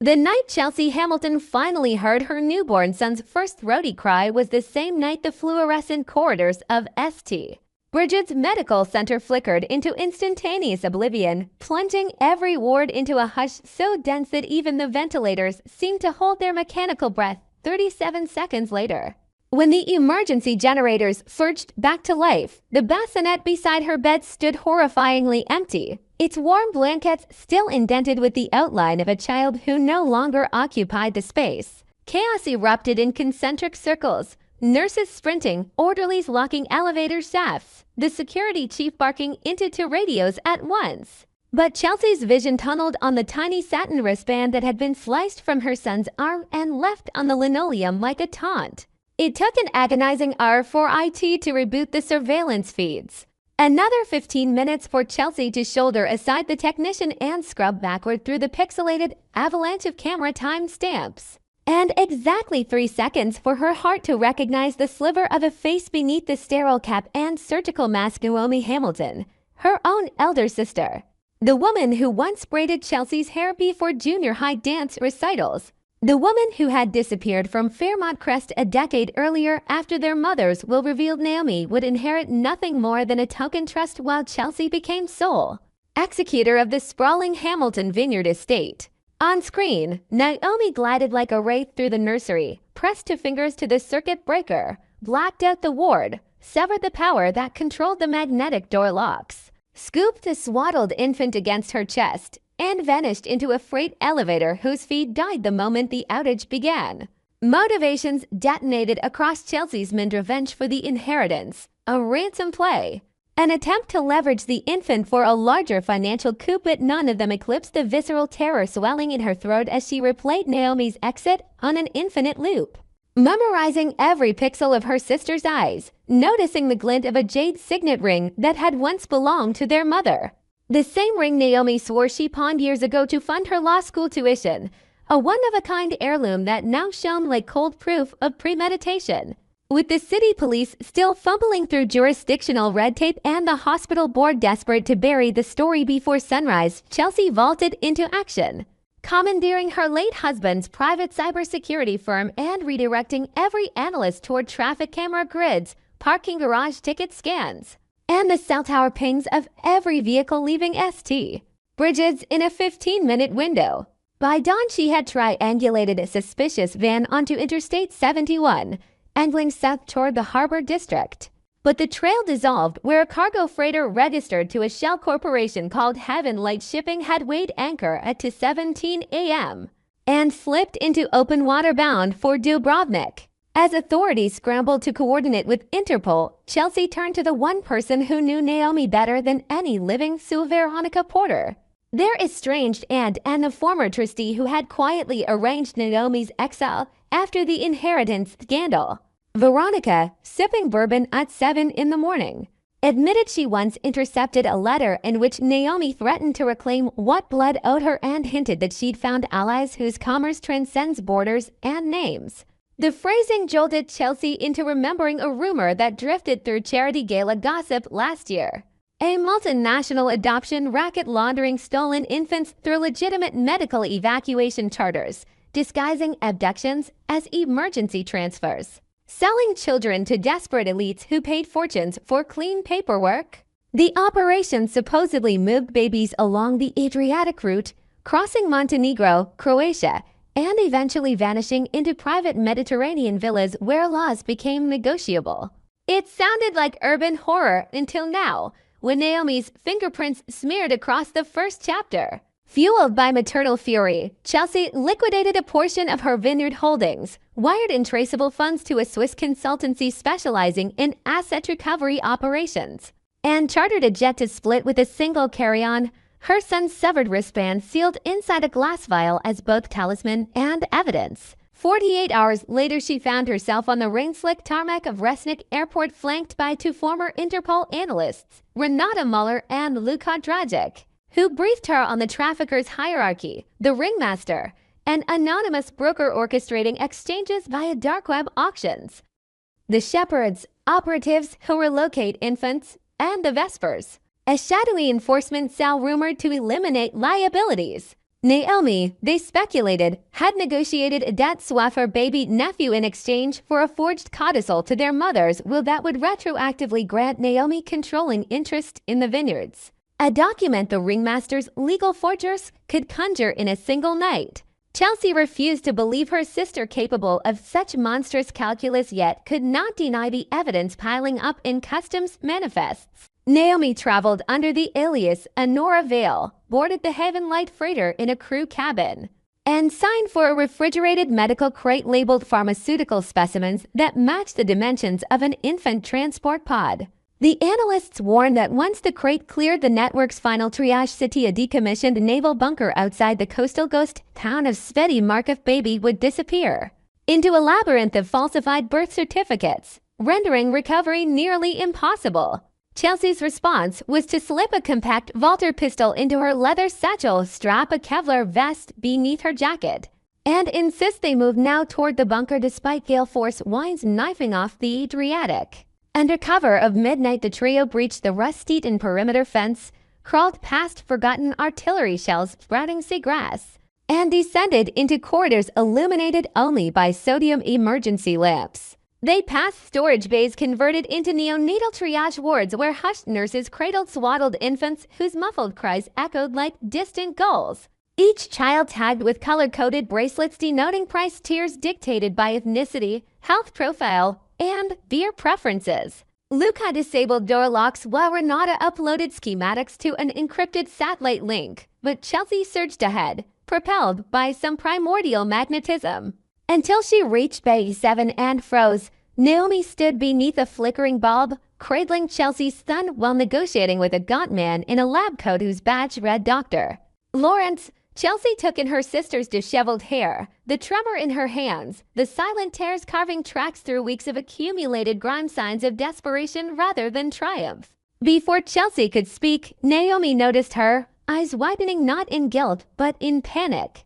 The night Chelsea Hamilton finally heard her newborn son's first throaty cry was the same night the fluorescent corridors of St. Bridget's Medical Center flickered into instantaneous oblivion, plunging every ward into a hush so dense that even the ventilators seemed to hold their mechanical breath 37 seconds later. When the emergency generators surged back to life, the bassinet beside her bed stood horrifyingly empty, its warm blankets still indented with the outline of a child who no longer occupied the space. Chaos erupted in concentric circles, nurses sprinting, orderlies locking elevator shafts, the security chief barking into two radios at once. But Chelsea's vision tunneled on the tiny satin wristband that had been sliced from her son's arm and left on the linoleum like a taunt. It took an agonizing hour for IT to reboot the surveillance feeds. Another 15 minutes for Chelsea to shoulder aside the technician and scrub backward through the pixelated avalanche of camera timestamps. And exactly 3 seconds for her heart to recognize the sliver of a face beneath the sterile cap and surgical mask. Niaomi Hamilton, her own elder sister. The woman who once braided Chelsea's hair before junior high dance recitals. The woman who had disappeared from Fairmont Crest a decade earlier after their mothers will revealed Niaomi would inherit nothing more than a token trust while Chelsea became sole executor of the sprawling Hamilton Vineyard estate. On screen, Niaomi glided like a wraith through the nursery, pressed two fingers to the circuit breaker, blacked out the ward, severed the power that controlled the magnetic door locks, scooped a swaddled infant against her chest, and vanished into a freight elevator whose feed died the moment the outage began. Motivations detonated across Chelsea's mind: revenge for the inheritance, a ransom play, an attempt to leverage the infant for a larger financial coup, but none of them eclipsed the visceral terror swelling in her throat as she replayed Naomi's exit on an infinite loop. Memorizing every pixel of her sister's eyes, noticing the glint of a jade signet ring that had once belonged to their mother. The same ring Niaomi swore she pawned years ago to fund her law school tuition, a one-of-a-kind heirloom that now shone like cold proof of premeditation. With the city police still fumbling through jurisdictional red tape and the hospital board desperate to bury the story before sunrise, Chelsea vaulted into action, commandeering her late husband's private cybersecurity firm and redirecting every analyst toward traffic camera grids, parking garage ticket scans, and the cell tower pings of every vehicle leaving St. Bridget's in a 15-minute window. By dawn, she had triangulated a suspicious van onto Interstate 71, angling south toward the Harbor District. But the trail dissolved where a cargo freighter registered to a shell corporation called Heaven Light Shipping had weighed anchor at 2:17 a.m. and slipped into open water bound for Dubrovnik. As authorities scrambled to coordinate with Interpol, Chelsea turned to the one person who knew Niaomi better than any living: Sue Veronica Porter, their estranged aunt and the former trustee who had quietly arranged Niaomi's exile after the inheritance scandal. Veronica, sipping bourbon at 7 in the morning, admitted she once intercepted a letter in which Niaomi threatened to reclaim what blood owed her and hinted that she'd found allies whose commerce transcends borders and names. The phrasing jolted Chelsea into remembering a rumor that drifted through charity gala gossip last year. A multinational adoption racket laundering stolen infants through legitimate medical evacuation charters, disguising abductions as emergency transfers, selling children to desperate elites who paid fortunes for clean paperwork. The operation supposedly moved babies along the Adriatic route, crossing Montenegro, Croatia, and eventually vanishing into private Mediterranean villas where laws became negotiable. It sounded like urban horror until now, when Niaomi's fingerprints smeared across the first chapter. Fueled by maternal fury, Chelsea liquidated a portion of her vineyard holdings, wired untraceable funds to a Swiss consultancy specializing in asset recovery operations, and chartered a jet to split with a single carry-on, her son's severed wristband sealed inside a glass vial as both talisman and evidence. 48 hours later, she found herself on the rain-slick tarmac of Resnik Airport, flanked by two former Interpol analysts, Renata Muller and Luka Dragic, who briefed her on the traffickers' hierarchy, the ringmaster, an anonymous broker orchestrating exchanges via dark web auctions, the shepherds, operatives who relocate infants, and the Vespers, a shadowy enforcement cell rumored to eliminate liabilities. Naomi, they speculated, had negotiated a debt swap for baby nephew in exchange for a forged codicil to their mother's will that would retroactively grant Naomi controlling interest in the vineyards. A document the ringmaster's legal forgers could conjure in a single night. Chelsea refused to believe her sister capable of such monstrous calculus yet could not deny the evidence piling up in customs manifests. Naomi traveled under the alias Honora Vale, boarded the Haven Light freighter in a crew cabin, and signed for a refrigerated medical crate labeled pharmaceutical specimens that matched the dimensions of an infant transport pod. The analysts warned that once the crate cleared the network's final triage city, a decommissioned naval bunker outside the coastal ghost town of Sveti Markov baby would disappear into a labyrinth of falsified birth certificates, rendering recovery nearly impossible. Chelsea's response was to slip a compact Walter pistol into her leather satchel, strap a Kevlar vest beneath her jacket, and insist they move now toward the bunker despite gale force winds knifing off the Adriatic. Under cover of midnight, the trio breached the rust-eaten perimeter fence, crawled past forgotten artillery shells sprouting seagrass, and descended into corridors illuminated only by sodium emergency lamps. They passed storage bays converted into neonatal triage wards where hushed nurses cradled swaddled infants whose muffled cries echoed like distant gulls. Each child tagged with color-coded bracelets denoting price tiers dictated by ethnicity, health profile, and beer preferences. Luca disabled door locks while Renata uploaded schematics to an encrypted satellite link, but Chelsea surged ahead, propelled by some primordial magnetism. Until she reached Bay 7 and froze, Naomi stood beneath a flickering bulb, cradling Chelsea's son while negotiating with a gaunt man in a lab coat whose badge read Doctor Lawrence. Chelsea took in her sister's disheveled hair, the tremor in her hands, the silent tears carving tracks through weeks of accumulated grime, signs of desperation rather than triumph. Before Chelsea could speak, Naomi noticed her, eyes widening not in guilt but in panic.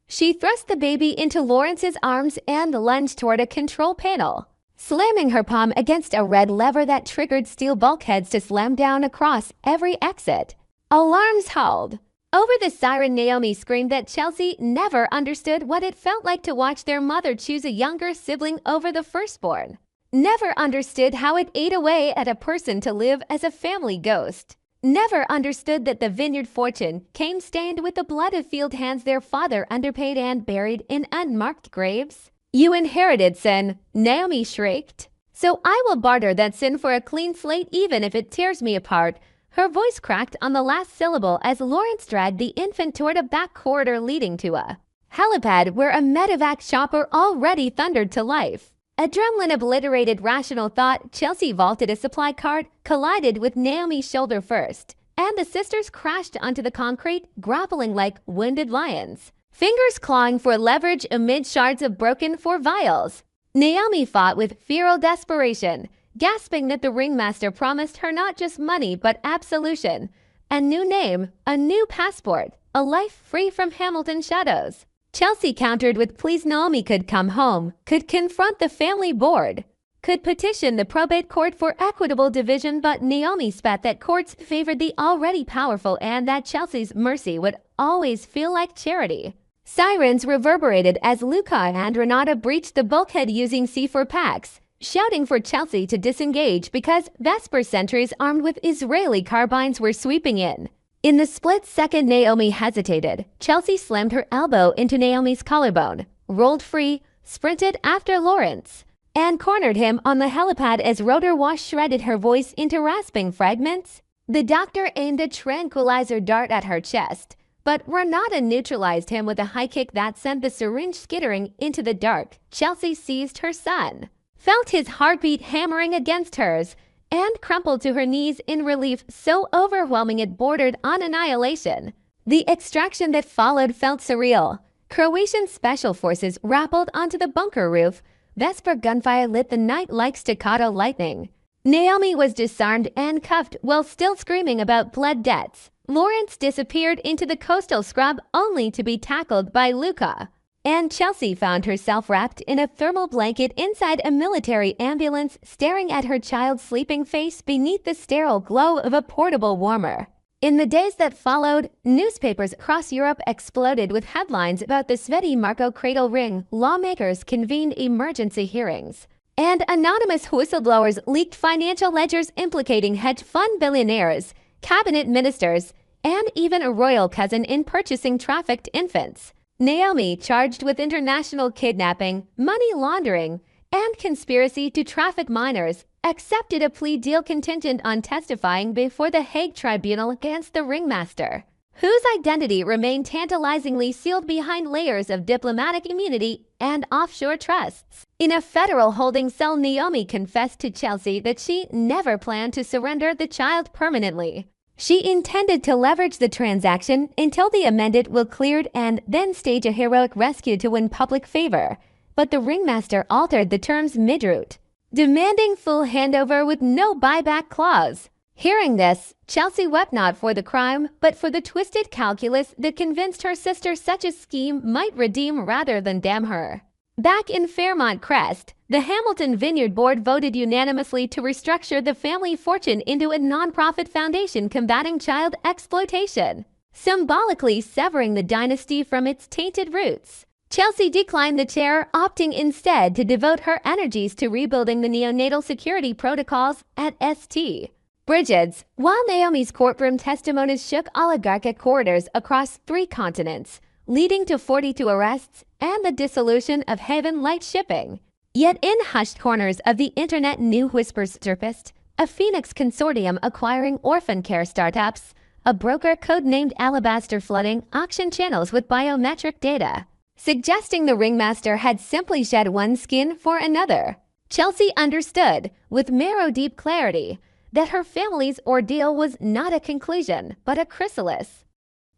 She thrust the baby into Lawrence's arms and lunged toward a control panel, slamming her palm against a red lever that triggered steel bulkheads to slam down across every exit. Alarms howled. Over the siren, Naomi screamed that Chelsea never understood what it felt like to watch their mother choose a younger sibling over the firstborn. Never understood how it ate away at a person to live as a family ghost. Never understood that the vineyard fortune came stained with the blood of field hands their father underpaid and buried in unmarked graves. You inherited sin, Naomi shrieked. So I will barter that sin for a clean slate even if it tears me apart. Her voice cracked on the last syllable as Lawrence dragged the infant toward a back corridor leading to a helipad where a medevac chopper already thundered to life. Adrenaline-obliterated rational thought, Chelsea vaulted a supply cart, collided with Naomi's shoulder first, and the sisters crashed onto the concrete, grappling like wounded lions, fingers clawing for leverage amid shards of broken for vials. Naomi fought with feral desperation, gasping that the ringmaster promised her not just money but absolution, a new name, a new passport, a life free from Hamilton shadows. Chelsea countered with pleas. Naomi could come home, could confront the family board, could petition the probate court for equitable division, but Naomi spat that courts favored the already powerful and that Chelsea's mercy would always feel like charity. Sirens reverberated as Luca and Renata breached the bulkhead using C4 packs, shouting for Chelsea to disengage because Vesper sentries armed with Israeli carbines were sweeping in. In the split second Naomi hesitated, Chelsea slammed her elbow into Naomi's collarbone, rolled free, sprinted after Lawrence, and cornered him on the helipad as rotor wash shredded her voice into rasping fragments. The doctor aimed a tranquilizer dart at her chest, but Renata neutralized him with a high kick that sent the syringe skittering into the dark. Chelsea seized her son, felt his heartbeat hammering against hers, and crumpled to her knees in relief so overwhelming it bordered on annihilation. The extraction that followed felt surreal. Croatian special forces rappelled onto the bunker roof. Vesper gunfire lit the night like staccato lightning. Naomi was disarmed and cuffed while still screaming about blood debts. Lawrence disappeared into the coastal scrub only to be tackled by Luca. And Chelsea found herself wrapped in a thermal blanket inside a military ambulance, staring at her child's sleeping face beneath the sterile glow of a portable warmer. In the days that followed, newspapers across Europe exploded with headlines about the Sveti Marko cradle ring. Lawmakers convened emergency hearings, and anonymous whistleblowers leaked financial ledgers implicating hedge fund billionaires, cabinet ministers, and even a royal cousin in purchasing trafficked infants. Niaomi, charged with international kidnapping, money laundering, and conspiracy to traffic minors, accepted a plea deal contingent on testifying before the Hague Tribunal against the ringmaster, whose identity remained tantalizingly sealed behind layers of diplomatic immunity and offshore trusts. In a federal holding cell, Niaomi confessed to Chelsea that she never planned to surrender the child permanently. She intended to leverage the transaction until the amended will cleared and then stage a heroic rescue to win public favor. But the ringmaster altered the terms mid-route, demanding full handover with no buyback clause. Hearing this, Chelsea wept not for the crime, but for the twisted calculus that convinced her sister such a scheme might redeem rather than damn her. Back in Fairmont Crest, the Hamilton Vineyard Board voted unanimously to restructure the family fortune into a nonprofit foundation combating child exploitation, symbolically severing the dynasty from its tainted roots. Chelsea declined the chair, opting instead to devote her energies to rebuilding the neonatal security protocols at St. Bridget's. While Niaomi's courtroom testimonies shook oligarchic corridors across 3 continents, leading to 42 arrests and the dissolution of Haven Light Shipping. Yet in hushed corners of the internet, new whispers surfaced: a Phoenix consortium acquiring orphan care startups, a broker codenamed Alabaster flooding auction channels with biometric data, suggesting the ringmaster had simply shed one skin for another. Chelsea understood, with marrow-deep clarity, that her family's ordeal was not a conclusion, but a chrysalis.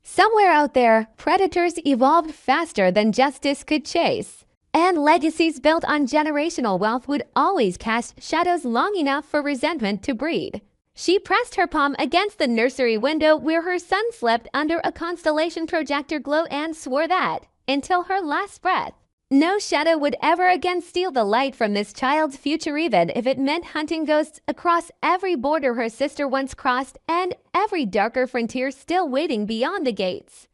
Somewhere out there, predators evolved faster than justice could chase, and legacies built on generational wealth would always cast shadows long enough for resentment to breed. She pressed her palm against the nursery window where her son slept under a constellation projector glow and swore that, until her last breath, no shadow would ever again steal the light from this child's future, even if it meant hunting ghosts across every border her sister once crossed and every darker frontier still waiting beyond the gates.